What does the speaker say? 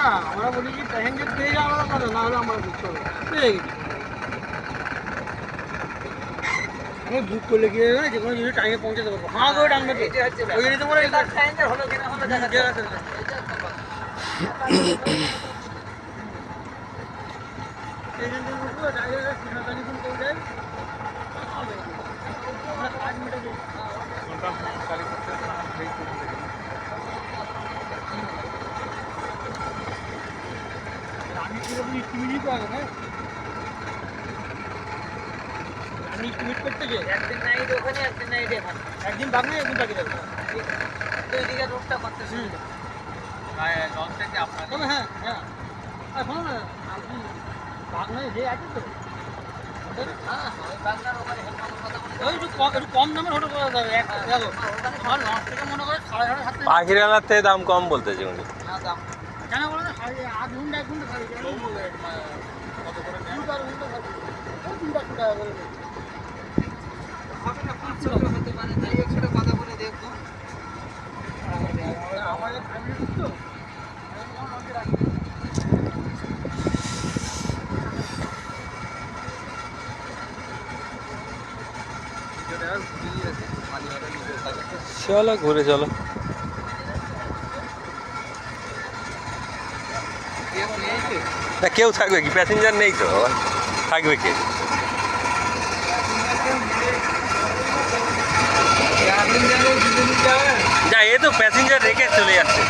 না, আমরা বলি কি প্যাসেঞ্জার পেয়ে যাওয়া আলাদা কথা, না হলে আমরা বুঝতে হবে পেয়ে গেছি। আমি বুক করলে গিয়ে যে কোনো জিনিস টাইমে পৌঁছাতে পারবো। হ্যাঁ গো টাইমে তো ওই জন্যই তো বলে প্যাসেঞ্জার হলো কিনা হলো দেখা যাচ্ছে। এইখান থেকে উঠবো ডাইরেক্ট সিনাতালি ফোন করে দেয় আমরা 5 মিনিটে আমি কিরকম ইস্টিমেটই পাবো না আমি ইস্টিমেট করতে গিয়ে একদিন নাইট ওখানে একদিন নাইট এখানে একদিন বাগনায় একদিন বাকি যাবে এদিকে রোডটা করতেছি হ্যাঁ লঞ্চটা কি আপনার হ্যাঁ হ্যাঁ এখন না আপনি বাগনায় যে আছে তো কম দামের হোটেল করা যাবে আমার লঞ্চ থেকে মনে করে 6,500 পাখিরালার থেকে দাম কম বলতেছে উনি। কেন বলো না 8 ঘন্টা 1 ঘন্টা কত করে টাকা করে হবে না 500 হতে পারে তাই 100 টাকা কথা বলে দেখবো আমাদের ফ্যামিলি তো চলো ঘুরে চলো। না কেউ থাকবে কি, প্যাসেঞ্জার নেই তো, থাকবে কে? যা এ তো প্যাসেঞ্জার রেখে চলে যাচ্ছে।